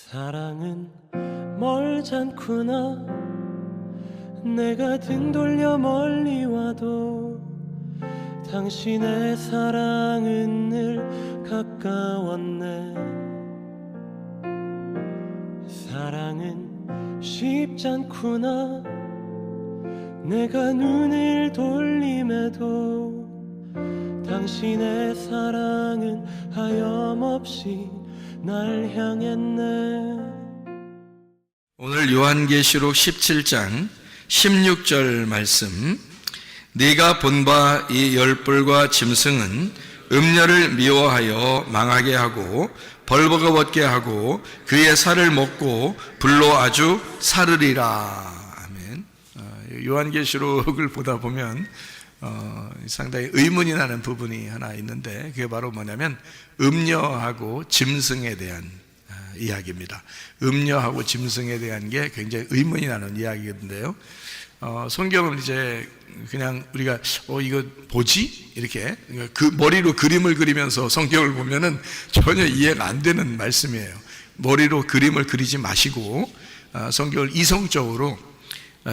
사랑은 멀지 않구나. 내가 등 돌려 멀리 와도 당신의 사랑은 늘 가까웠네. 사랑은 쉽지 않구나. 내가 눈을 돌림에도 당신의 사랑은 하염없이 날 향했네. 오늘 요한계시록 17장 16절 말씀, 네가 본 바 이 열불과 짐승은 음녀를 미워하여 망하게 하고 벌거벗게 하고 그의 살을 먹고 불로 아주 사르리라. 아멘. 요한계시록을 보다 보면 상당히 의문이 나는 부분이 하나 있는데, 그게 바로 뭐냐면 음녀하고 짐승에 대한 이야기입니다. 음녀하고 짐승에 대한 게 굉장히 의문이 나는 이야기인데요. 성경은 이제 그냥 우리가 이거 뭐지? 이렇게 그 머리로 그림을 그리면서 성경을 보면은 전혀 이해가 안 되는 말씀이에요. 머리로 그림을 그리지 마시고 성경을 이성적으로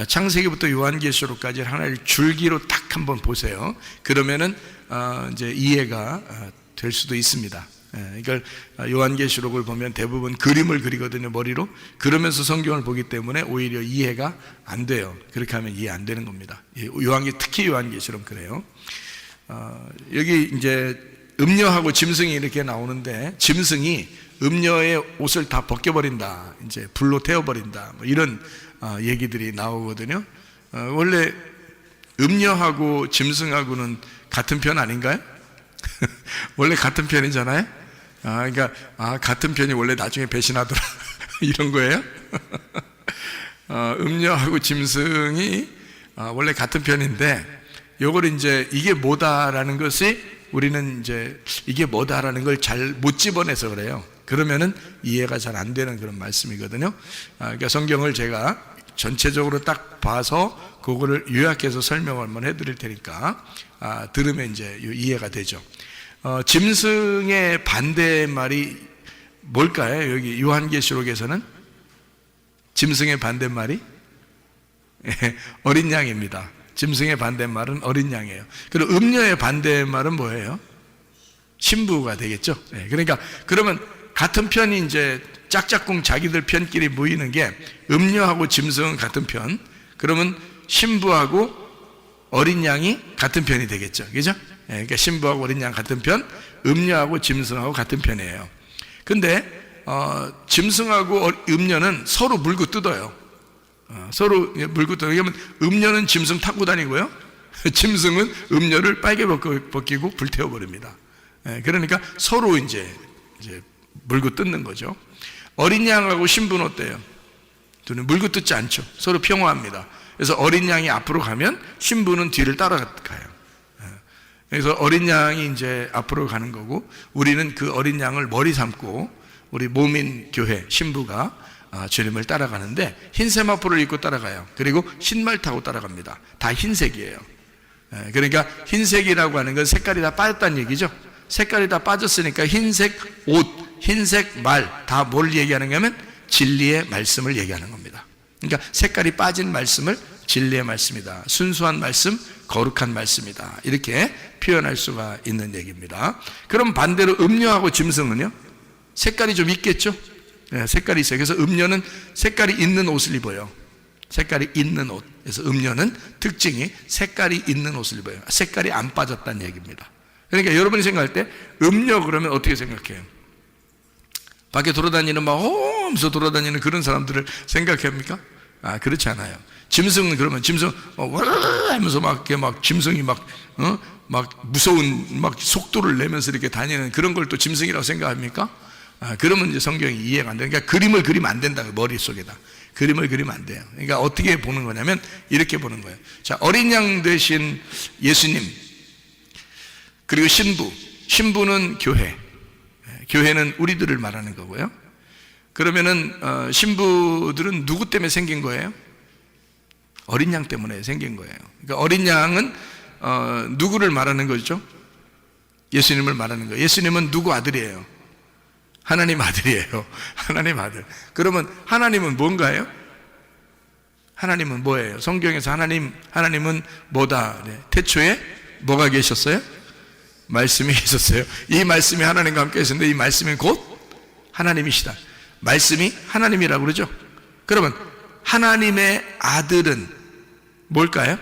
창세기부터 요한계시록까지 하나의 줄기로 딱 한번 보세요. 그러면은 이제 이해가 될 수도 있습니다. 그러니까 요한계시록을 보면 대부분 그림을 그리거든요, 머리로. 그러면서 성경을 보기 때문에 오히려 이해가 안 돼요. 그렇게 하면 이해 안 되는 겁니다. 특히 요한계시록은 그래요. 여기 이제 음녀하고 짐승이 이렇게 나오는데, 짐승이 음녀의 옷을 다 벗겨버린다, 이제 불로 태워버린다, 뭐 이런 얘기들이 나오거든요. 원래 음녀하고 짐승하고는 같은 편 아닌가요? 원래 같은 편이잖아요. 그러니까 같은 편이 원래 나중에 배신하더라 이런 거예요. 음녀하고 짐승이 원래 같은 편인데, 요걸 이제 이게 뭐다라는 것이 우리는 이제 이게 뭐다라는 걸 잘 못 집어내서 그래요. 그러면은 이해가 잘 안 되는 그런 말씀이거든요. 그러니까 성경을 제가 전체적으로 딱 봐서 그거를 요약해서 설명을 한번 해드릴 테니까 들으면 이제 이해가 되죠. 짐승의 반대말이 뭘까요? 여기 요한계시록에서는 짐승의 반대말이 어린 양입니다. 짐승의 반대말은 어린 양이에요. 그리고 음녀의 반대말은 뭐예요? 신부가 되겠죠. 그러니까 그러면 같은 편이 이제 짝짝꿍 자기들 편끼리 모이는 게, 음녀하고 짐승은 같은 편, 그러면 신부하고 어린 양이 같은 편이 되겠죠. 그죠? 그러니까 신부하고 어린 양 같은 편, 음녀하고 짐승하고 같은 편이에요. 근데 짐승하고 음녀는 서로 물고 뜯어요. 서로 물고 뜯어요. 그러면 음녀는 짐승 타고 다니고요, 짐승은 음녀를 빨개 벗기고 불태워버립니다. 그러니까 서로 이제 물고 뜯는 거죠. 어린 양하고 신부는 어때요? 둘은 물고 뜯지 않죠. 서로 평화합니다. 그래서 어린 양이 앞으로 가면 신부는 뒤를 따라가요. 그래서 어린 양이 이제 앞으로 가는 거고, 우리는 그 어린 양을 머리 삼고 우리 모민 교회 신부가 주님을 따라가는데, 흰 세마포를 입고 따라가요. 그리고 신말 타고 따라갑니다. 다 흰색이에요. 그러니까 흰색이라고 하는 건 색깔이 다 빠졌다는 얘기죠. 색깔이 다 빠졌으니까 흰색 옷, 흰색 말, 다 뭘 얘기하는 거냐면 진리의 말씀을 얘기하는 겁니다. 그러니까 색깔이 빠진 말씀을 진리의 말씀이다, 순수한 말씀, 거룩한 말씀이다, 이렇게 표현할 수가 있는 얘기입니다. 그럼 반대로 음녀하고 짐승은요? 색깔이 좀 있겠죠? 색깔이 있어요. 그래서 음녀는 색깔이 있는 옷을 입어요. 색깔이 있는 옷. 그래서 음녀는 특징이 색깔이 있는 옷을 입어요. 색깔이 안 빠졌다는 얘기입니다. 그러니까 여러분이 생각할 때 음녀 그러면 어떻게 생각해요? 밖에 돌아다니는 막 하면서 돌아다니는 그런 사람들을 생각합니까? 그렇지 않아요. 짐승은 그러면 짐승 하면서 막 짐승이 막 무서운 막 속도를 내면서 이렇게 다니는 그런 걸 또 짐승이라고 생각합니까? 그러면 이제 성경이 이해가 안 돼요. 그러니까 그림을 그리면 안 된다, 머릿속에다. 그림을 그리면 안 돼요. 그러니까 어떻게 보는 거냐면 이렇게 보는 거예요. 자, 어린 양 대신 예수님, 그리고 신부는 교회, 교회는 우리들을 말하는 거고요. 그러면은 신부들은 누구 때문에 생긴 거예요? 어린 양 때문에 생긴 거예요. 그러니까 어린 양은 누구를 말하는 거죠? 예수님을 말하는 거예요. 예수님은 누구 아들이에요? 하나님 아들이에요. 하나님 아들. 그러면 하나님은 뭔가요? 하나님은 뭐예요? 성경에서 하나님은 뭐다? 네. 태초에 뭐가 계셨어요? 말씀이 계셨어요. 이 말씀이 하나님과 함께 계셨는데 이 말씀이 곧 하나님이시다. 말씀이 하나님이라고 그러죠. 그러면 하나님의 아들은 뭘까요?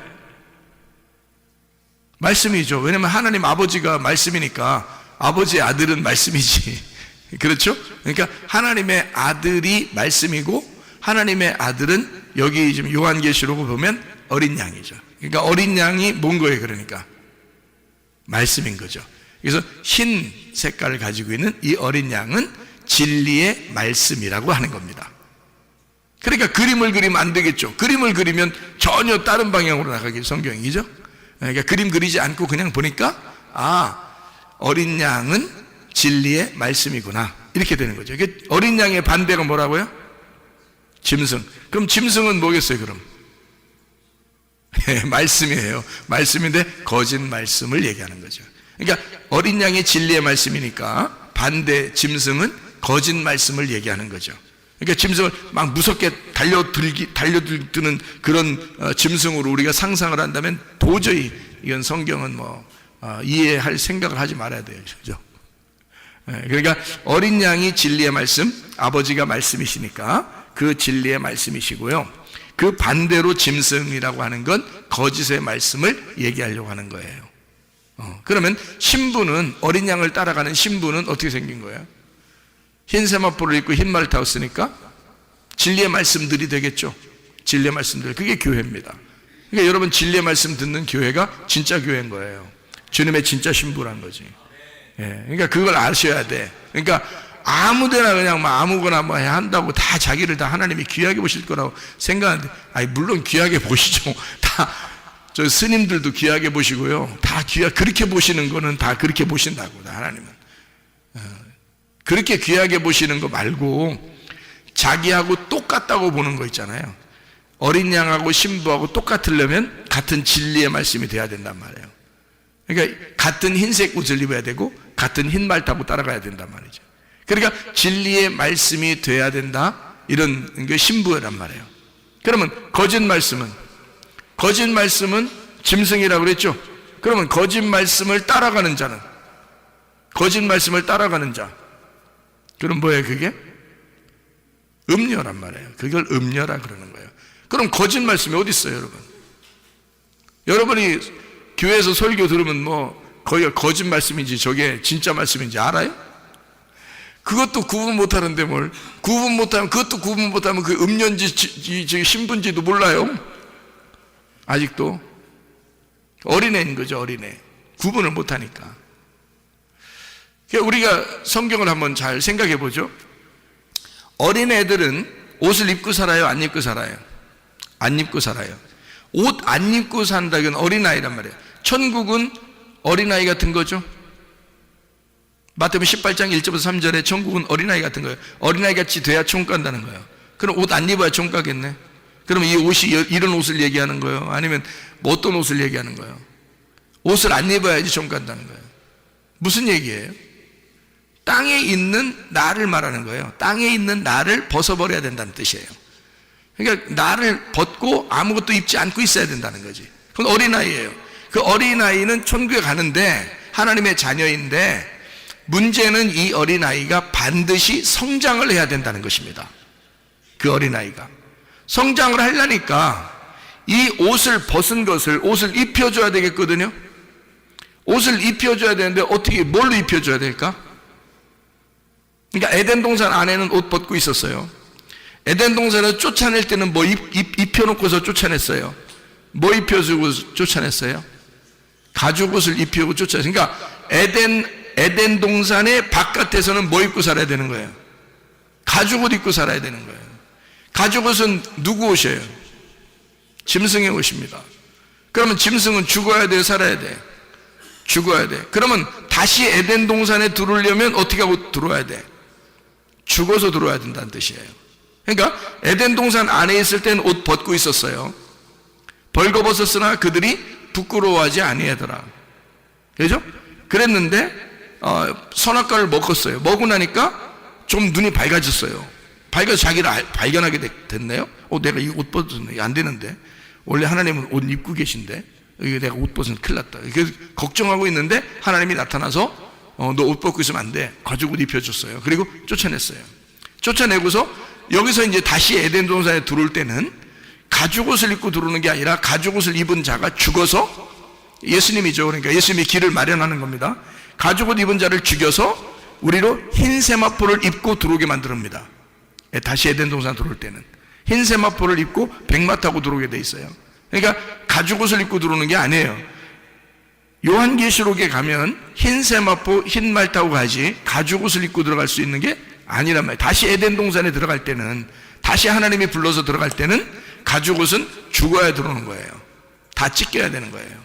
말씀이죠. 왜냐하면 하나님 아버지가 말씀이니까 아버지의 아들은 말씀이지. 그렇죠? 그러니까 하나님의 아들이 말씀이고 하나님의 아들은 여기 지금 요한계시록을 보면 어린 양이죠. 그러니까 어린 양이 뭔 거예요? 그러니까 말씀인 거죠. 그래서 흰 색깔을 가지고 있는 이 어린 양은 진리의 말씀이라고 하는 겁니다. 그러니까 그림을 그리면 안 되겠죠. 그림을 그리면 전혀 다른 방향으로 나가게 성경이죠. 그러니까 그림 그리지 않고 그냥 보니까 어린 양은 진리의 말씀이구나 이렇게 되는 거죠. 어린 양의 반대가 뭐라고요? 짐승. 그럼 짐승은 뭐겠어요? 그럼 말씀이에요. 말씀인데 거짓 말씀을 얘기하는 거죠. 그러니까 어린 양이 진리의 말씀이니까 반대 짐승은 거짓 말씀을 얘기하는 거죠. 그러니까 짐승을 막 무섭게 달려드는 그런 짐승으로 우리가 상상을 한다면 도저히 이건 성경은 이해할 생각을 하지 말아야 돼요. 그죠? 그러니까 어린 양이 진리의 말씀, 아버지가 말씀이시니까 그 진리의 말씀이시고요. 그 반대로 짐승이라고 하는 건 거짓의 말씀을 얘기하려고 하는 거예요. 그러면 신부는, 어린 양을 따라가는 신부는 어떻게 생긴 거예요? 흰 세마포를 입고 흰 말을 타고 쓰니까 진리의 말씀들이 되겠죠. 진리의 말씀들, 그게 교회입니다. 그러니까 여러분 진리의 말씀 듣는 교회가 진짜 교회인 거예요. 주님의 진짜 신부란 거지. 그러니까 그걸 아셔야 돼. 그러니까 아무데나 그냥 아무거나 한다고 다 자기를 다 하나님이 귀하게 보실 거라고 생각하는데, 물론 귀하게 보시죠. 다 저 스님들도 귀하게 보시고요. 다 그렇게 보시는 거는 다 그렇게 보신다고. 하나님은 그렇게 귀하게 보시는 거 말고 자기하고 똑같다고 보는 거 있잖아요. 어린 양하고 신부하고 똑같으려면 같은 진리의 말씀이 돼야 된단 말이에요. 그러니까 같은 흰색 옷을 입어야 되고 같은 흰 말 타고 따라가야 된단 말이죠. 그러니까 진리의 말씀이 돼야 된다, 이런 게 신부란 말이에요. 그러면 거짓 말씀은 짐승이라고 그랬죠. 그러면 거짓 말씀을 따라가는 자는, 거짓 말씀을 따라가는 자, 그럼 뭐예요? 그게 음녀란 말이에요. 그걸 음녀라 그러는 거예요. 그럼 거짓 말씀이 어디 있어요? 여러분, 여러분이 교회에서 설교 들으면 거기가 거짓 말씀인지 저게 진짜 말씀인지 알아요? 그것도 구분 못하는데 뭘 구분 못하면, 그것도 구분 못하면 그 음녀인지 신부인지도 몰라요. 아직도 어린애인 거죠. 어린애. 구분을 못하니까. 우리가 성경을 한번 잘 생각해 보죠. 어린애들은 옷을 입고 살아요? 안 입고 살아요? 안 입고 살아요. 옷 안 입고 산다는 어린아이란 말이에요. 천국은 어린아이 같은 거죠. 마태복음 18장 1절부터 3절에 천국은 어린아이 같은 거예요. 어린아이 같이 돼야 천국 간다는 거예요. 그럼 옷 안 입어야 천국 가겠네. 그러면 이 옷이 이런 옷을 얘기하는 거예요? 아니면 어떤 옷을 얘기하는 거예요? 옷을 안 입어야지 천국 간다는 거예요. 무슨 얘기예요? 땅에 있는 나를 말하는 거예요. 땅에 있는 나를 벗어버려야 된다는 뜻이에요. 그러니까 나를 벗고 아무것도 입지 않고 있어야 된다는 거지. 그건 어린아이예요. 그 어린아이는 천국에 가는데 하나님의 자녀인데, 문제는 이 어린아이가 반드시 성장을 해야 된다는 것입니다. 그 어린아이가 성장을 하려니까 이 옷을 벗은 것을, 옷을 입혀줘야 되겠거든요. 옷을 입혀줘야 되는데 어떻게, 뭘로 입혀줘야 될까? 그러니까 에덴 동산 안에는 옷 벗고 있었어요. 에덴 동산을 쫓아낼 때는 입혀놓고서 쫓아냈어요. 뭐 입혀주고 쫓아냈어요? 가죽 옷을 입히고 쫓아냈어요. 그러니까 에덴 동산의 바깥에서는 뭐 입고 살아야 되는 거예요? 가죽 옷 입고 살아야 되는 거예요. 가죽 옷은 누구 옷이에요? 짐승의 옷입니다. 그러면 짐승은 죽어야 돼요? 살아야 돼요? 죽어야 돼. 그러면 다시 에덴 동산에 들어오려면 어떻게 하고 들어와야 돼? 죽어서 들어와야 된다는 뜻이에요. 그러니까 에덴 동산 안에 있을 때는 옷 벗고 있었어요. 벌거벗었으나 그들이 부끄러워하지 아니하더라. 그죠? 그랬는데 선악과를 먹었어요. 먹고 나니까 좀 눈이 밝아졌어요. 밝아서 자기를 발견하게 됐네요. 내가 이 옷 벗었네. 안 되는데. 원래 하나님은 옷 입고 계신데 이게 내가 옷 벗으면 큰일 났다. 그래서 걱정하고 있는데 하나님이 나타나서 너 옷 벗고 있으면 안 돼. 가죽 옷 입혀줬어요. 그리고 쫓아냈어요. 쫓아내고서 여기서 이제 다시 에덴 동산에 들어올 때는 가죽 옷을 입고 들어오는 게 아니라 가죽 옷을 입은 자가 죽어서, 예수님이죠. 그러니까 예수님이 길을 마련하는 겁니다. 가죽 옷 입은 자를 죽여서 우리로 흰 세마포를 입고 들어오게 만듭니다. 다시 에덴 동산 들어올 때는 흰 세마포를 입고 백마 타고 들어오게 돼 있어요. 그러니까 가죽 옷을 입고 들어오는 게 아니에요. 요한계시록에 가면 흰 세마포 흰 말 타고 가지 가죽 옷을 입고 들어갈 수 있는 게 아니란 말이에요. 다시 에덴 동산에 들어갈 때는, 다시 하나님이 불러서 들어갈 때는 가죽 옷은 죽어야 들어오는 거예요. 다 찢겨야 되는 거예요.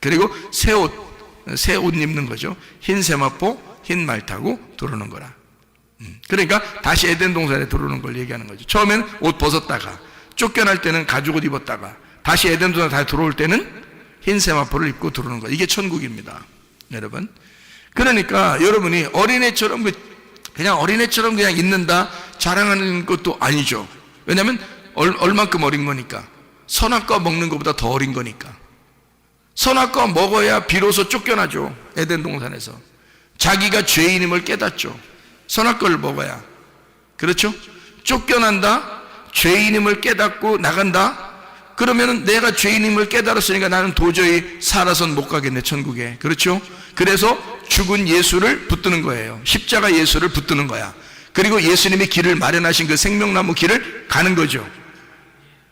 그리고 새 옷 입는 거죠. 흰 세마포 흰 말 타고 들어오는 거라. 그러니까 다시 에덴 동산에 들어오는 걸 얘기하는 거죠. 처음엔 옷 벗었다가 쫓겨날 때는 가죽 옷 입었다가 다시 에덴 동산에 다시 들어올 때는 흰 세마포를 입고 들어오는 거. 이게 천국입니다, 여러분. 그러니까 여러분이 어린애처럼 그냥 있는다 자랑하는 것도 아니죠. 왜냐하면 얼만큼 어린 거니까. 선악과 먹는 것보다 더 어린 거니까. 선악과 먹어야 비로소 쫓겨나죠. 에덴 동산에서 자기가 죄인임을 깨닫죠. 선악과를 먹어야. 그렇죠? 쫓겨난다, 죄인임을 깨닫고 나간다. 그러면은 내가 죄인임을 깨달았으니까 나는 도저히 살아선 못 가겠네, 천국에. 그렇죠? 그래서 죽은 예수를 붙드는 거예요. 십자가 예수를 붙드는 거야. 그리고 예수님이 길을 마련하신 그 생명나무 길을 가는 거죠.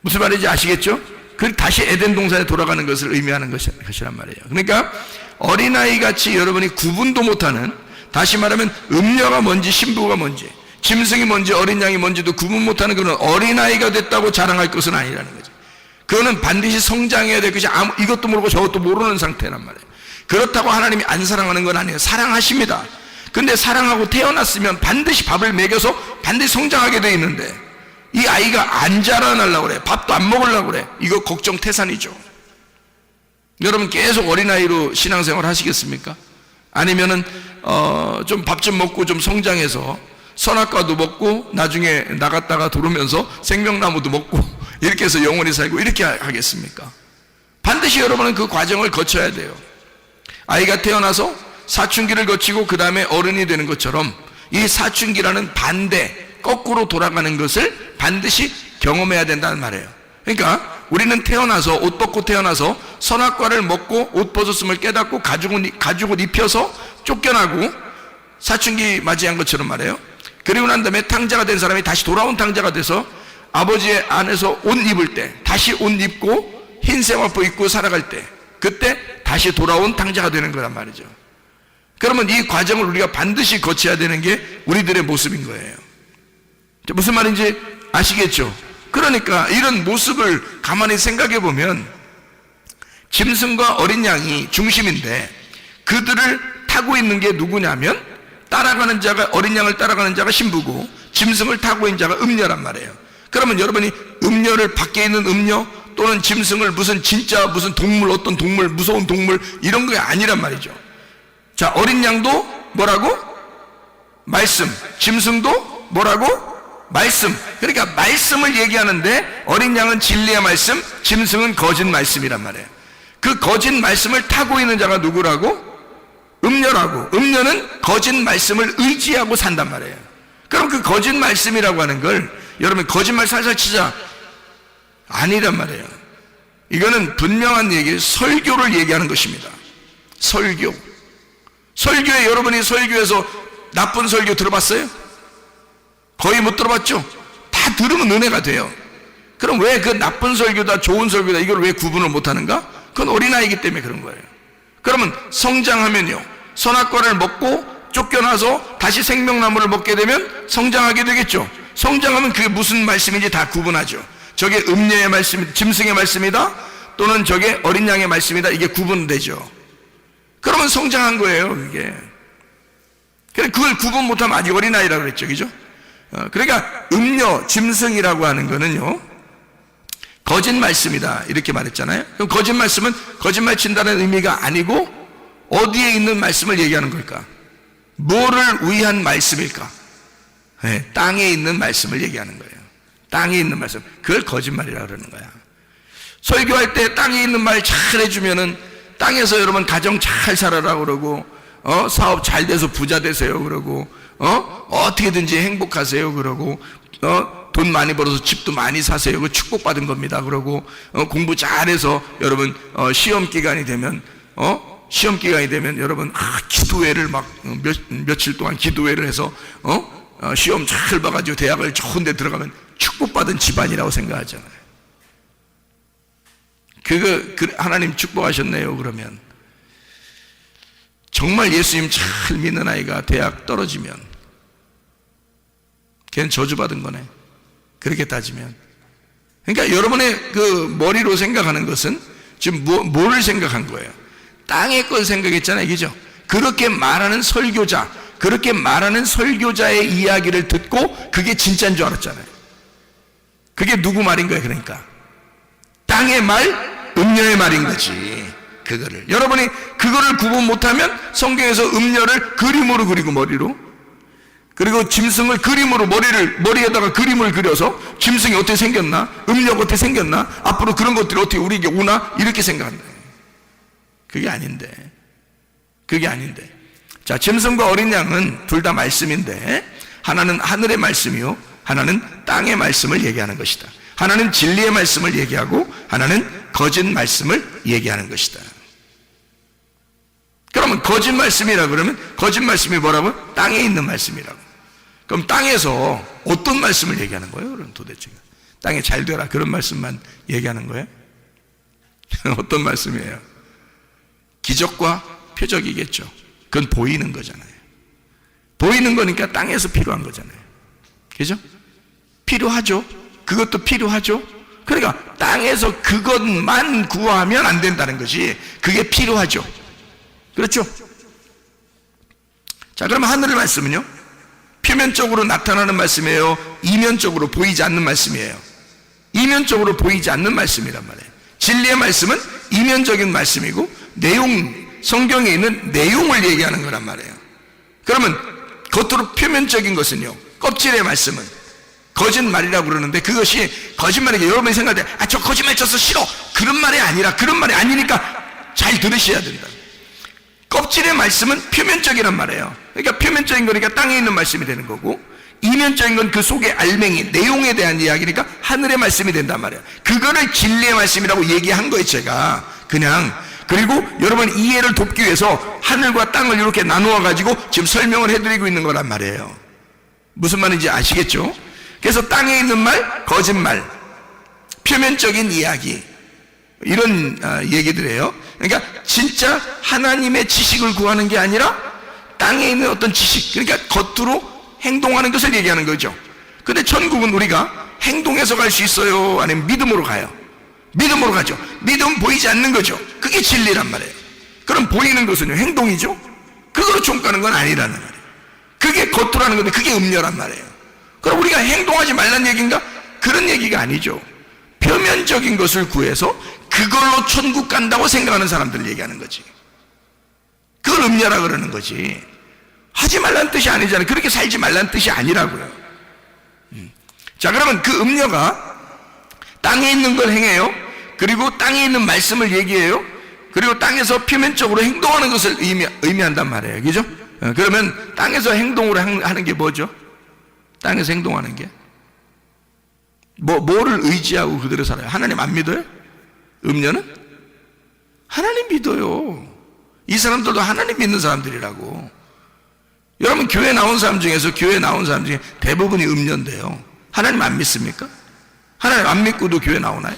무슨 말인지 아시겠죠? 그 다시 에덴 동산에 돌아가는 것을 의미하는 것이란 말이에요. 그러니까 어린아이 같이 여러분이 구분도 못하는, 다시 말하면 음녀가 뭔지 신부가 뭔지 짐승이 뭔지 어린 양이 뭔지도 구분 못하는 그런 어린아이가 됐다고 자랑할 것은 아니라는 거죠. 그거는 반드시 성장해야 될 것이 이것도 모르고 저것도 모르는 상태란 말이에요. 그렇다고 하나님이 안 사랑하는 건 아니에요. 사랑하십니다. 근데 사랑하고 태어났으면 반드시 밥을 먹여서 반드시 성장하게 돼 있는데 이 아이가 안 자라나려고 그래. 밥도 안 먹으려고 그래. 이거 걱정 태산이죠. 여러분 계속 어린아이로 신앙생활 하시겠습니까? 아니면은 좀 밥 좀 먹고 좀 성장해서 선악과도 먹고 나중에 나갔다가 들어오면서 생명나무도 먹고 이렇게 해서 영원히 살고 이렇게 하겠습니까? 반드시 여러분은 그 과정을 거쳐야 돼요. 아이가 태어나서 사춘기를 거치고 그 다음에 어른이 되는 것처럼 이 사춘기라는 반대, 거꾸로 돌아가는 것을 반드시 경험해야 된다는 말이에요. 그러니까 우리는 태어나서, 옷 벗고 태어나서 선악과를 먹고 옷 벗었음을 깨닫고 가죽 옷 입혀서 쫓겨나고 사춘기 맞이한 것처럼 말이에요. 그리고 난 다음에 탕자가 된 사람이 다시 돌아온 탕자가 돼서 아버지의 안에서 옷 입을 때, 다시 옷 입고 흰 세마포 입고 살아갈 때, 그때 다시 돌아온 탕자가 되는 거란 말이죠. 그러면 이 과정을 우리가 반드시 거쳐야 되는 게 우리들의 모습인 거예요. 무슨 말인지 아시겠죠? 그러니까 이런 모습을 가만히 생각해 보면 짐승과 어린 양이 중심인데 그들을 타고 있는 게 누구냐면 따라가는 자가, 어린 양을 따라가는 자가 신부고 짐승을 타고 있는 자가 음녀란 말이에요. 그러면 여러분이 음녀를, 밖에 있는 음녀 또는 짐승을 무슨 진짜 무슨 동물, 어떤 동물, 무서운 동물 이런 게 아니란 말이죠. 자, 어린 양도 뭐라고? 말씀. 짐승도 뭐라고? 말씀. 그러니까 말씀을 얘기하는데 어린 양은 진리의 말씀, 짐승은 거짓 말씀이란 말이에요. 그 거짓 말씀을 타고 있는 자가 누구라고? 음녀라고. 음녀는 거짓 말씀을 의지하고 산단 말이에요. 그럼 그 거짓 말씀이라고 하는 걸 여러분 거짓말 살살 치자 아니란 말이에요. 이거는 분명한 얘기, 설교를 얘기하는 것입니다. 설교에 여러분이 설교에서 나쁜 설교 들어봤어요? 거의 못 들어봤죠? 다 들으면 은혜가 돼요. 그럼 왜 그 나쁜 설교다 좋은 설교다 이걸 왜 구분을 못하는가? 그건 어린아이기 때문에 그런 거예요. 그러면 성장하면요, 선악과를 먹고 쫓겨나서 다시 생명나무를 먹게 되면 성장하게 되겠죠. 성장하면 그게 무슨 말씀인지 다 구분하죠. 저게 음녀의 말씀, 짐승의 말씀이다 또는 저게 어린 양의 말씀이다, 이게 구분되죠. 그러면 성장한 거예요, 이게. 그걸 구분 못하면 아직 어린아이라고 그랬죠, 그죠? 그러니까 음녀, 짐승이라고 하는 거는요, 거짓 말씀이다 이렇게 말했잖아요. 그럼 거짓 말씀은 거짓말 친다는 의미가 아니고 어디에 있는 말씀을 얘기하는 걸까? 뭐를 위한 말씀일까? 네, 땅에 있는 말씀을 얘기하는 거예요. 땅에 있는 말씀. 그걸 거짓말이라고 그러는 거야. 설교할 때 땅에 있는 말 잘 해주면은 땅에서 여러분 가정 잘 살아라 그러고, 사업 잘 돼서 부자 되세요 그러고, 어떻게든지 행복하세요 그러고, 돈 많이 벌어서 집도 많이 사세요. 그 축복받은 겁니다 그러고, 공부 잘해서 여러분 시험 기간이 되면 여러분 기도회를 막 며칠 동안 기도회를 해서 시험 잘 봐가지고 대학을 좋은 데 들어가면 축복받은 집안이라고 생각하잖아요. 하나님 축복하셨네요 그러면, 정말 예수님 잘 믿는 아이가 대학 떨어지면 걔는 저주받은 거네, 그렇게 따지면. 그러니까 여러분의 그 머리로 생각하는 것은 지금 뭐를 생각한 거예요? 땅의 걸 생각했잖아요, 그죠? 그렇게 말하는 설교자, 그렇게 말하는 설교자의 이야기를 듣고 그게 진짜인 줄 알았잖아요. 그게 누구 말인 거예요? 그러니까 땅의 말, 음녀의 말인 거지. 그거를 여러분이 그거를 구분 못하면 성경에서 음녀를 그림으로 그리고, 머리로, 그리고 짐승을 그림으로, 머리에다가 그림을 그려서 짐승이 어떻게 생겼나, 음녀가 어떻게 생겼나, 앞으로 그런 것들이 어떻게 우리에게 오나, 이렇게 생각한다. 그게 아닌데. 자, 짐승과 어린 양은 둘 다 말씀인데, 하나는 하늘의 말씀이요, 하나는 땅의 말씀을 얘기하는 것이다. 하나는 진리의 말씀을 얘기하고 하나는 거짓 말씀을 얘기하는 것이다. 그러면 거짓 말씀이라 그러면 거짓 말씀이 뭐라고? 땅에 있는 말씀이라고. 그럼 땅에서 어떤 말씀을 얘기하는 거예요? 그럼 도대체 땅에 잘 되라 그런 말씀만 얘기하는 거예요? 어떤 말씀이에요? 기적과 표적이겠죠. 그건 보이는 거잖아요. 보이는 거니까 땅에서 필요한 거잖아요. 그죠? 필요하죠. 그것도 필요하죠. 그러니까 땅에서 그것만 구하면 안 된다는 것이, 그게 필요하죠. 그렇죠? 자, 그럼 하늘의 말씀은요? 표면적으로 나타나는 말씀이에요? 이면적으로 보이지 않는 말씀이에요? 이면적으로 보이지 않는 말씀이란 말이에요. 진리의 말씀은 이면적인 말씀이고, 성경에 있는 내용을 얘기하는 거란 말이에요. 그러면 겉으로 표면적인 것은요, 껍질의 말씀은 거짓말이라고 그러는데, 그것이 거짓말이게 여러분이 생각할 때, 저 거짓말 쳤어, 싫어, 그런 말이 아니라, 그런 말이 아니니까 잘 들으셔야 된다. 껍질의 말씀은 표면적이란 말이에요. 그러니까 표면적인 거니까 땅에 있는 말씀이 되는 거고, 이면적인 건 그 속의 알맹이, 내용에 대한 이야기니까 하늘의 말씀이 된단 말이에요. 그거를 진리의 말씀이라고 얘기한 거예요, 제가. 그리고 여러분 이해를 돕기 위해서 하늘과 땅을 이렇게 나누어 가지고 지금 설명을 해드리고 있는 거란 말이에요. 무슨 말인지 아시겠죠? 그래서 땅에 있는 말, 거짓말, 표면적인 이야기, 이런 얘기들이에요. 그러니까 진짜 하나님의 지식을 구하는 게 아니라 땅에 있는 어떤 지식, 그러니까 겉으로 행동하는 것을 얘기하는 거죠. 근데 천국은 우리가 행동해서 갈 수 있어요? 아니면 믿음으로 가요? 믿음으로 가죠. 믿음은 보이지 않는 거죠. 그게 진리란 말이에요. 그럼 보이는 것은요, 행동이죠. 그거로 총 가는 건 아니라는 말이에요. 그게 겉으로 하는 건데 그게 음료란 말이에요. 그럼 우리가 행동하지 말란 얘기인가? 그런 얘기가 아니죠. 표면적인 것을 구해서 그걸로 천국 간다고 생각하는 사람들을 얘기하는 거지. 그걸 음녀라 그러는 거지. 하지 말란 뜻이 아니잖아요. 그렇게 살지 말란 뜻이 아니라고요. 자, 그러면 그 음녀가 땅에 있는 걸 행해요. 그리고 땅에 있는 말씀을 얘기해요. 그리고 땅에서 표면적으로 행동하는 것을 의미한단 말이에요. 그죠? 그러면 땅에서 행동으로 하는 게 뭐죠? 땅에서 행동하는 게 뭐를 의지하고 그대로 살아요? 하나님 안 믿어요? 음녀는? 하나님 믿어요. 이 사람들도 하나님 믿는 사람들이라고. 여러분 교회 나온 사람 중에 대부분이 음녀인데요, 하나님 안 믿습니까? 하나님 안 믿고도 교회 나오나요?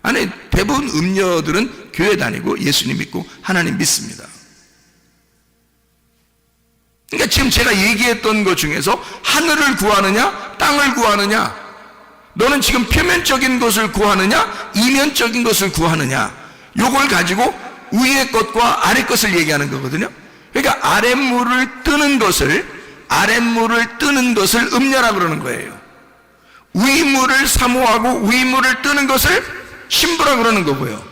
아니, 대부분 음녀들은 교회 다니고 예수님 믿고 하나님 믿습니다. 그러니까 지금 제가 얘기했던 것 중에서 하늘을 구하느냐 땅을 구하느냐, 너는 지금 표면적인 것을 구하느냐 이면적인 것을 구하느냐, 요걸 가지고 위의 것과 아래 것을 얘기하는 거거든요. 그러니까 아랫물을 뜨는 것을 음녀라 그러는 거예요. 위물을 사모하고 위물을 뜨는 것을 신부라 그러는 거고요.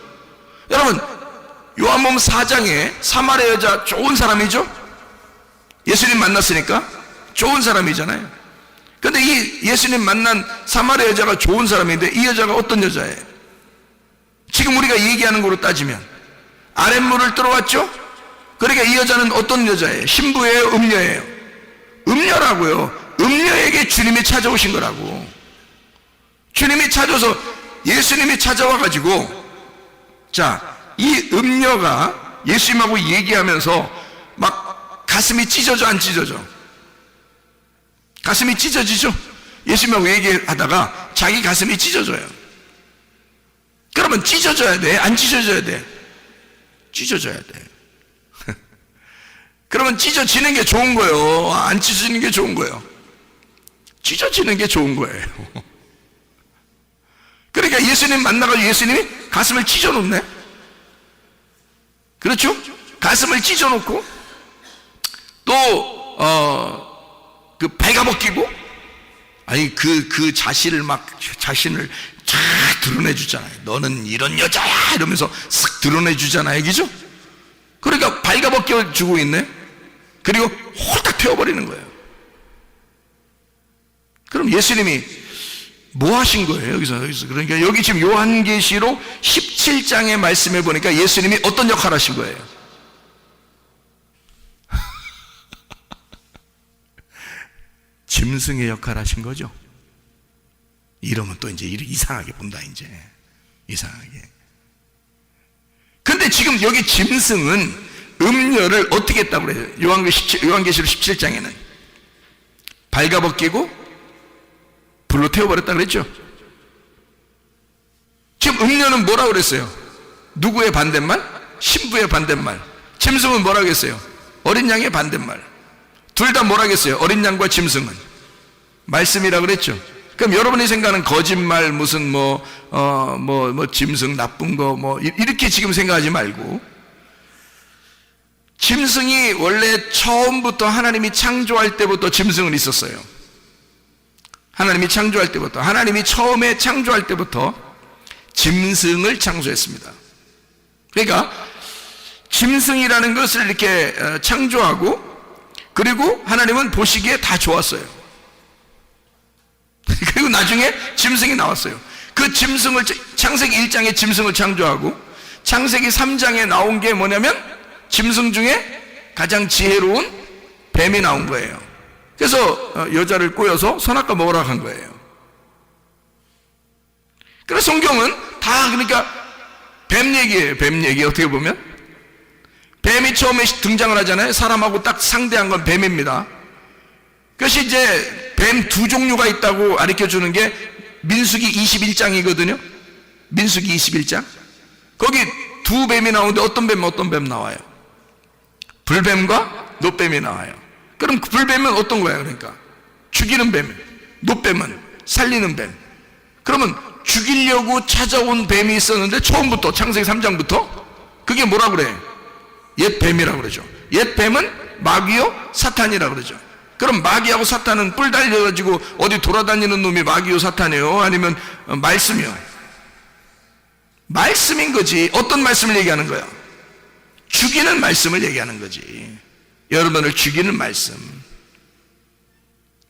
여러분 요한복음 4장에 사마리아 여자 좋은 사람이죠. 예수님 만났으니까 좋은 사람이잖아요. 근데 이 예수님 만난 사마리아 여자가 좋은 사람인데 이 여자가 어떤 여자예요? 지금 우리가 얘기하는 거로 따지면 아랫물을 들어왔죠? 그러니까 이 여자는 어떤 여자예요? 신부예요? 음녀예요? 음녀라고요. 음녀에게 주님이 찾아오신 거라고. 주님이 찾아서 예수님이 찾아와 가지고, 자, 이 음녀가 예수님하고 얘기하면서 막 가슴이 찢어져 안 찢어져? 가슴이 찢어지죠? 예수님하고 얘기하다가 자기 가슴이 찢어져요. 그러면 찢어져야 돼? 안 찢어져야 돼? 찢어져야 돼. 그러면 찢어지는 게 좋은 거예요? 안 찢어지는 게 좋은 거예요? 찢어지는 게 좋은 거예요. 그러니까 예수님 만나가지고 예수님이 가슴을 찢어놓네? 그렇죠? 가슴을 찢어놓고 또 그 발가벗기고, 아니 그 자신을 쫙 드러내주잖아요. 너는 이런 여자야 이러면서 싹 드러내주잖아요. 그죠? 그러니까 발가벗겨주고 있네. 그리고 홀딱 태워버리는 거예요. 그럼 예수님이 뭐 하신 거예요? 여기서. 그러니까 여기 지금 요한계시록 17장의 말씀에 보니까 예수님이 어떤 역할을 하신 거예요? 짐승의 역할을 하신 거죠. 이러면 또 이제 이상하게 본다, 이제. 이상하게. 근데 지금 여기 짐승은 음녀를 어떻게 했다고 그래요? 요한계시록 17장에는 발가벗기고 불로 태워버렸다 그랬죠? 지금 음녀는 뭐라고 그랬어요? 누구의 반대말? 신부의 반대말. 짐승은 뭐라고 했어요? 어린 양의 반대말. 둘 다 뭐라고 했어요? 어린 양과 짐승은 말씀이라고 그랬죠? 그럼 여러분이 생각하는 거짓말, 무슨 짐승 나쁜 거 이렇게 지금 생각하지 말고, 짐승이 원래 처음부터 하나님이 창조할 때부터 짐승은 있었어요. 하나님이 창조할 때부터, 하나님이 처음에 창조할 때부터 짐승을 창조했습니다. 그러니까 짐승이라는 것을 이렇게 창조하고, 그리고 하나님은 보시기에 다 좋았어요. 그리고 나중에 짐승이 나왔어요. 그 짐승을, 창세기 1장에 짐승을 창조하고 창세기 3장에 나온 게 뭐냐면 짐승 중에 가장 지혜로운 뱀이 나온 거예요. 그래서 여자를 꼬여서 선악과 먹으라고 한 거예요. 그래서 성경은 다 그러니까 뱀 얘기예요. 뱀 얘기. 어떻게 보면 뱀이 처음에 등장을 하잖아요. 사람하고 딱 상대한 건 뱀입니다. 그것이 이제 뱀 두 종류가 있다고 가르쳐주는 게 민수기 21장이거든요. 민수기 21장. 거기 두 뱀이 나오는데 어떤 뱀 나와요? 불뱀과 노뱀이 나와요. 그럼 불뱀은 어떤 거예요? 그러니까 죽이는 뱀, 노뱀은 살리는 뱀. 그러면 죽이려고 찾아온 뱀이 있었는데 처음부터 창세기 3장부터 그게 뭐라 그래? 옛 뱀이라고 그러죠. 옛 뱀은 마귀요 사탄이라고 그러죠. 그럼 마귀하고 사탄은 뿔 달려가지고 어디 돌아다니는 놈이 마귀요 사탄이에요? 아니면 말씀이요? 말씀인 거지. 어떤 말씀을 얘기하는 거야? 죽이는 말씀을 얘기하는 거지. 여러분을 죽이는 말씀.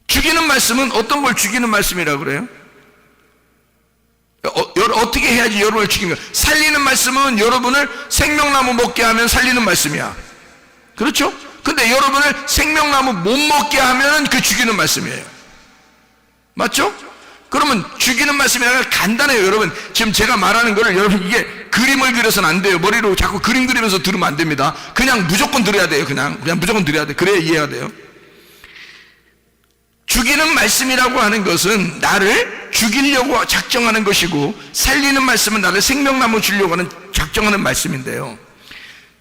죽이는 말씀은 어떤 걸 죽이는 말씀이라고 그래요? 어떻게 해야지 여러분을 죽이는 거야? 살리는 말씀은 여러분을 생명나무 먹게 하면 살리는 말씀이야. 그렇죠? 근데 여러분을 생명나무 못 먹게 하면 그 죽이는 말씀이에요. 맞죠? 그러면 죽이는 말씀이라는 간단해요. 여러분 지금 제가 말하는 거를 여러분 이게 그림을 그려서는 안 돼요. 머리로 자꾸 그림 그리면서 들으면 안 됩니다. 그냥 무조건 들어야 돼요. 그냥 무조건 들어야 돼. 그래야 이해가 돼요. 죽이는 말씀이라고 하는 것은 나를 죽이려고 작정하는 것이고, 살리는 말씀은 나를 생명나무 주려고 하는 작정하는 말씀인데요.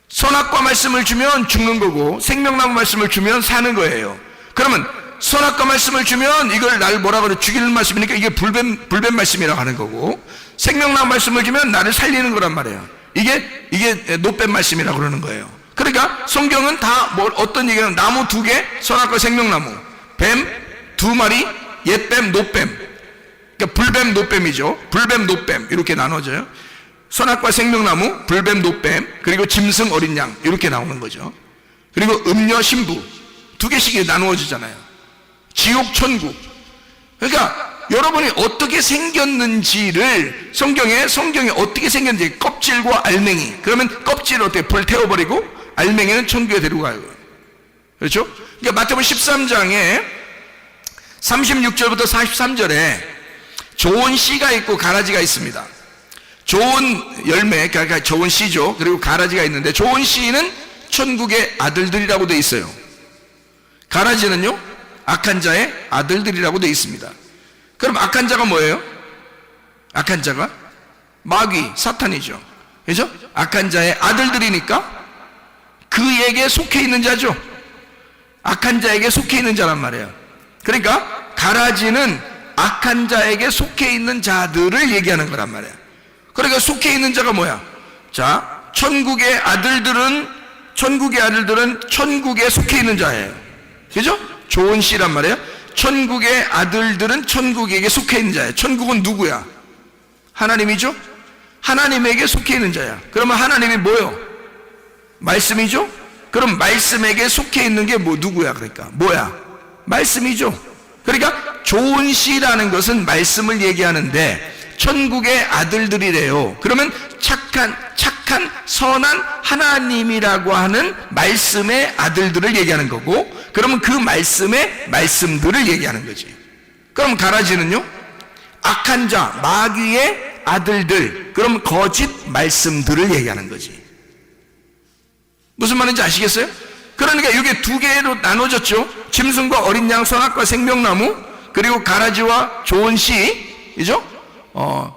선악과 말씀을 주면 죽는 거고 생명나무 말씀을 주면 사는 거예요. 그러면 선악과 말씀을 주면 이걸 나를 뭐라 그래? 죽이는 말씀이니까 이게 불뱀 말씀이라고 하는 거고, 생명나무 말씀을 주면 나를 살리는 거란 말이에요. 이게 노뱀 말씀이라고 그러는 거예요. 그러니까 성경은 다 어떤 얘기는 나무 두 개, 선악과 생명나무, 뱀 두 마리, 옛뱀, 노뱀. 그러니까 불뱀, 노뱀이죠. 불뱀, 노뱀 이렇게 나눠져요. 선악과 생명나무, 불뱀, 노뱀, 그리고 짐승, 어린 양 이렇게 나오는 거죠. 그리고 음녀, 신부 두 개씩 나누어지잖아요. 지옥, 천국. 그러니까 여러분이 어떻게 생겼는지를 성경에 어떻게 생겼는지, 껍질과 알맹이, 그러면 껍질을 어떻게 불태워버리고 알맹이는 천국에 데리고 가요. 그렇죠? 그러니까 마태복음 13장에 36절부터 43절에 좋은 씨가 있고 가라지가 있습니다. 좋은 열매, 그러니까 좋은 씨죠. 그리고 가라지가 있는데, 좋은 씨는 천국의 아들들이라고 되어 있어요. 가라지는요, 악한 자의 아들들이라고 되어 있습니다. 그럼 악한 자가 뭐예요? 악한 자가 마귀, 사탄이죠. 그죠? 악한 자의 아들들이니까 그에게 속해 있는 자죠. 악한 자에게 속해 있는 자란 말이에요. 그러니까 가라지는 악한 자에게 속해 있는 자들을 얘기하는 거란 말이에요. 그러니까 속해 있는 자가 뭐야? 자, 천국의 아들들은 천국에 속해 있는 자예요. 그죠? 좋은 씨란 말이에요. 천국의 아들들은 천국에게 속해 있는 자예요. 천국은 누구야? 하나님이죠? 하나님에게 속해 있는 자야. 그러면 하나님이 뭐요? 말씀이죠? 그럼 말씀에게 속해 있는 게 누구야? 그러니까 뭐야? 말씀이죠. 그러니까 좋은 씨라는 것은 말씀을 얘기하는데 천국의 아들들이래요. 그러면 착한 선한 하나님이라고 하는 말씀의 아들들을 얘기하는 거고, 그러면 그 말씀의 말씀들을 얘기하는 거지. 그럼 가라지는요, 악한 자, 마귀의 아들들, 그럼 거짓 말씀들을 얘기하는 거지. 무슨 말인지 아시겠어요? 그러니까 이게 두 개로 나눠졌죠. 짐승과 어린 양, 선악과 생명나무, 그리고 가라지와 좋은 씨이죠.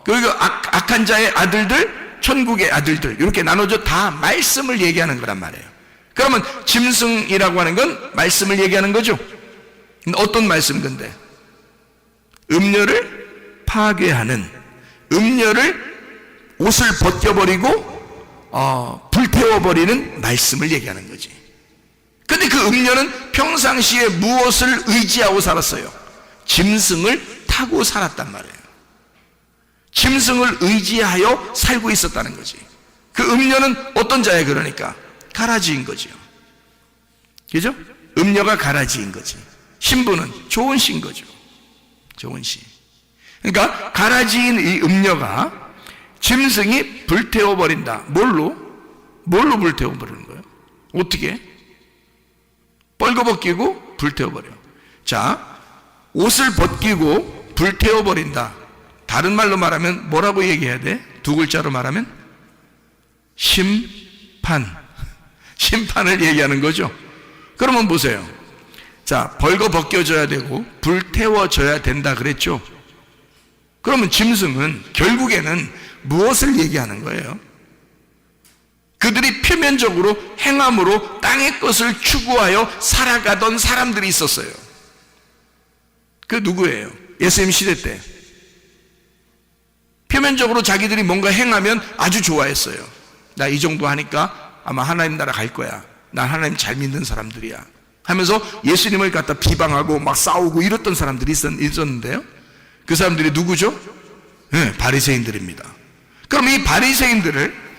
그리고 악한 자의 아들들, 천국의 아들들, 이렇게 나눠져 다 말씀을 얘기하는 거란 말이에요. 그러면 짐승이라고 하는 건 말씀을 얘기하는 거죠. 어떤 말씀 근데? 음녀를 파괴하는, 음녀를 옷을 벗겨버리고 불태워버리는 말씀을 얘기하는 거지. 근데 그 음녀는 평상시에 무엇을 의지하고 살았어요? 짐승을 타고 살았단 말이에요. 짐승을 의지하여 살고 있었다는 거지. 그 음녀는 어떤 자예요? 그러니까 가라지인 거죠. 그죠? 음녀가 가라지인 거지. 신부는 좋은 씨인 거죠. 좋은 씨. 그러니까 가라지인 이 음녀가 짐승이 불태워버린다. 뭘로 불태워버리는 거예요? 어떻게? 뻘거벗기고 불태워버려. 자, 옷을 벗기고 불태워버린다. 다른 말로 말하면 뭐라고 얘기해야 돼? 두 글자로 말하면 심판을 얘기하는 거죠. 그러면 보세요. 자, 벌거벗겨져야 되고 불태워져야 된다 그랬죠. 그러면 짐승은 결국에는 무엇을 얘기하는 거예요? 그들이 표면적으로 행함으로 땅의 것을 추구하여 살아가던 사람들이 있었어요. 그 누구예요? 예수님 시대 때 표면적으로 자기들이 뭔가 행하면 아주 좋아했어요. 나 이 정도 하니까 아마 하나님 나라 갈 거야. 난 하나님 잘 믿는 사람들이야 하면서 예수님을 갖다 비방하고 막 싸우고 이랬던 사람들이 있었는데요. 그 사람들이 누구죠? 네, 바리새인들입니다. 그럼 이 바리새인들을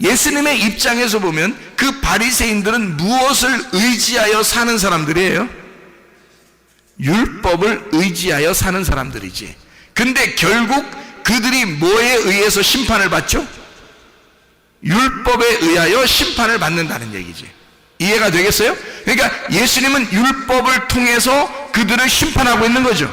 예수님의 입장에서 보면 그 바리새인들은 무엇을 의지하여 사는 사람들이에요? 율법을 의지하여 사는 사람들이지. 근데 결국 그들이 뭐에 의해서 심판을 받죠? 율법에 의하여 심판을 받는다는 얘기지. 이해가 되겠어요? 그러니까 예수님은 율법을 통해서 그들을 심판하고 있는 거죠.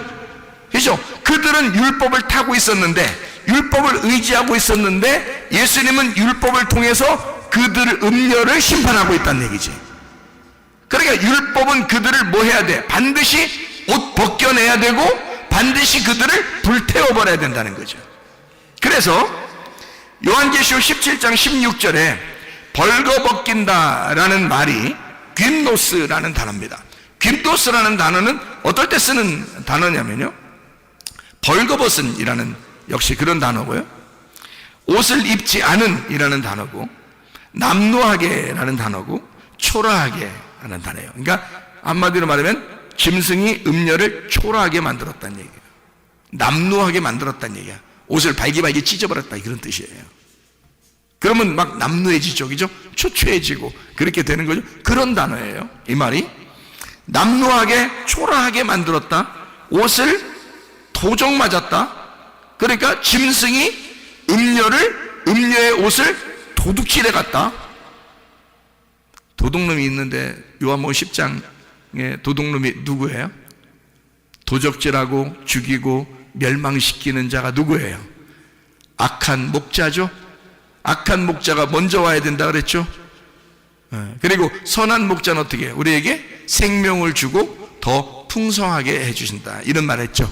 그렇죠? 그들은 율법을 타고 있었는데, 율법을 의지하고 있었는데, 예수님은 율법을 통해서 그들을, 음녀를 심판하고 있다는 얘기지. 그러니까 율법은 그들을 뭐 해야 돼? 반드시 옷 벗겨내야 되고 반드시 그들을 불태워버려야 된다는 거죠. 그래서 요한계시록 17장 16절에 벌거벗긴다라는 말이 귄노스라는 단어입니다. 귄노스라는 단어는 어떨 때 쓰는 단어냐면요, 벌거벗은 이라는 역시 그런 단어고요, 옷을 입지 않은 이라는 단어고, 남루하게 라는 단어고, 초라하게 라는 단어예요. 그러니까 한마디로 말하면 짐승이 음녀를 초라하게 만들었다는 얘기예요. 남루하게 만들었다는 얘기야. 옷을 발기발기 찢어버렸다, 이런 뜻이에요. 그러면 막 남루해지죠, 그죠? 초췌해지고 그렇게 되는 거죠. 그런 단어예요, 이 말이. 남루하게 초라하게 만들었다. 옷을 도적 맞았다. 그러니까 짐승이 음녀의 옷을 도둑질해 갔다. 도둑놈이 있는데 요한복음 10장에 도둑놈이 누구예요? 도적질하고 죽이고 멸망시키는 자가 누구예요? 악한 목자죠. 악한 목자가 먼저 와야 된다 그랬죠. 그리고 선한 목자는 어떻게 해요? 우리에게 생명을 주고 더 풍성하게 해주신다, 이런 말 했죠.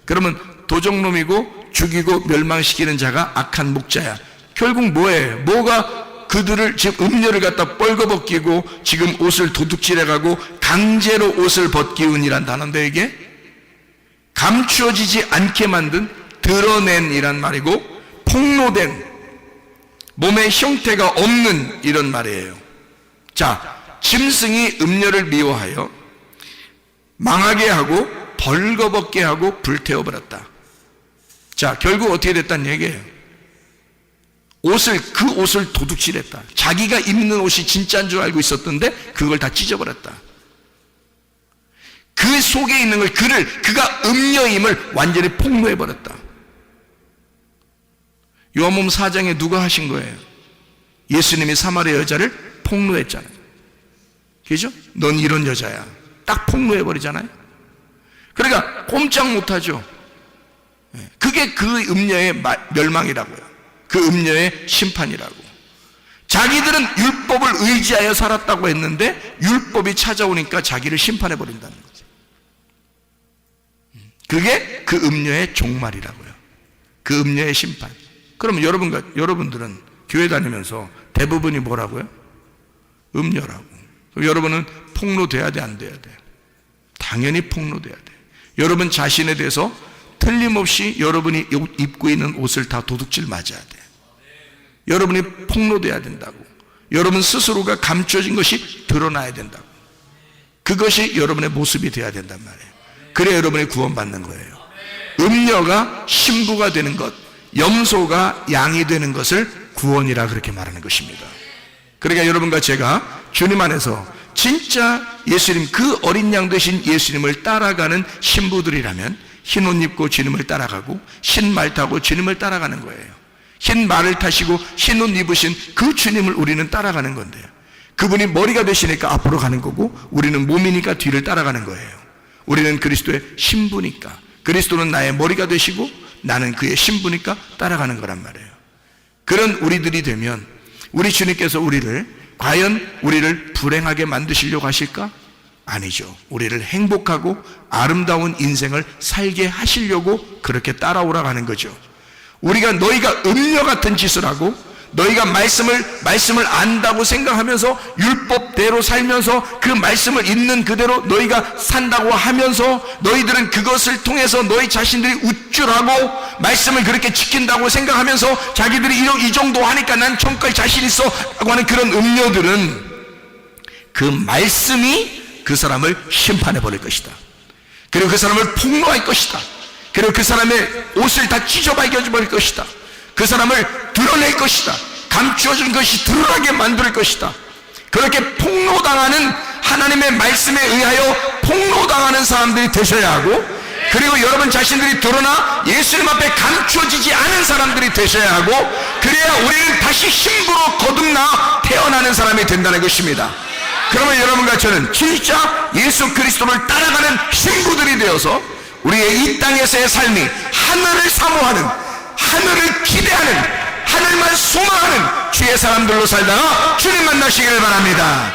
그러면 도적놈이고 죽이고 멸망시키는 자가 악한 목자야. 결국 뭐예요? 뭐가 그들을 지금 음녀를 갖다 뻘거벗기고 지금 옷을 도둑질해가고 강제로 옷을 벗기운이란 단어인데, 이게 감추어지지 않게 만든, 드러낸 이란 말이고, 폭로된, 몸의 형태가 없는 이런 말이에요. 자, 짐승이 음녀를 미워하여 망하게 하고 벌거벗게 하고 불태워버렸다. 자, 결국 어떻게 됐다는 얘기예요? 그 옷을 도둑질했다. 자기가 입는 옷이 진짜인 줄 알고 있었던데 그걸 다 찢어버렸다. 그 속에 있는 걸, 그가 음녀임을 완전히 폭로해버렸다. 요한복음 4장에 누가 하신 거예요? 예수님이 사마리아 여자를 폭로했잖아요. 그죠? 넌 이런 여자야. 딱 폭로해버리잖아요. 그러니까 꼼짝 못하죠. 그게 그 음녀의 멸망이라고요. 그 음녀의 심판이라고. 자기들은 율법을 의지하여 살았다고 했는데 율법이 찾아오니까 자기를 심판해버린다는 거죠. 그게 그 음녀의 종말이라고요. 그 음녀의 심판. 그럼 여러분들은 교회 다니면서 대부분이 뭐라고요? 음녀라고. 그럼 여러분은 폭로돼야 돼, 안 돼야 돼? 당연히 폭로돼야 돼. 여러분 자신에 대해서 틀림없이 여러분이 입고 있는 옷을 다 도둑질 맞아야 돼. 여러분이 폭로돼야 된다고. 여러분 스스로가 감춰진 것이 드러나야 된다고. 그것이 여러분의 모습이 돼야 된단 말이에요. 그래야 여러분이 구원받는 거예요. 음녀가 신부가 되는 것, 염소가 양이 되는 것을 구원이라 그렇게 말하는 것입니다. 그러니까 여러분과 제가 주님 안에서 진짜 예수님, 그 어린 양 되신 예수님을 따라가는 신부들이라면 흰 옷 입고 주님을 따라가고 흰 말 타고 주님을 따라가는 거예요. 흰 말을 타시고 흰 옷 입으신 그 주님을 우리는 따라가는 건데요. 그분이 머리가 되시니까 앞으로 가는 거고 우리는 몸이니까 뒤를 따라가는 거예요. 우리는 그리스도의 신부니까, 그리스도는 나의 머리가 되시고 나는 그의 신부니까 따라가는 거란 말이에요. 그런 우리들이 되면 우리 주님께서 과연 우리를 불행하게 만드시려고 하실까? 아니죠. 우리를 행복하고 아름다운 인생을 살게 하시려고 그렇게 따라오라고 하는 거죠. 너희가 음녀 같은 짓을 하고 너희가 말씀을 안다고 생각하면서 율법대로 살면서 그 말씀을 있는 그대로 너희가 산다고 하면서 너희들은 그것을 통해서 너희 자신들이 우쭐하고 말씀을 그렇게 지킨다고 생각하면서 자기들이 이 정도 하니까 난 천국갈 자신 있어 라고 하는 그런 음녀들은 그 말씀이 그 사람을 심판해 버릴 것이다. 그리고 그 사람을 폭로할 것이다. 그리고 그 사람의 옷을 다 찢어발겨 버릴 것이다. 그 사람을 드러낼 것이다. 감추어진 것이 드러나게 만들 것이다. 그렇게 폭로당하는, 하나님의 말씀에 의하여 폭로당하는 사람들이 되셔야 하고, 그리고 여러분 자신들이 드러나 예수님 앞에 감추어지지 않은 사람들이 되셔야 하고, 그래야 우리는 다시 신부로 거듭나 태어나는 사람이 된다는 것입니다. 그러면 여러분과 저는 진짜 예수 그리스도를 따라가는 신부들이 되어서 우리의 이 땅에서의 삶이 하늘을 사모하는, 하늘을 기대하는, 하늘만 소망하는 주의 사람들로 살다가 주님 만나시기를 바랍니다.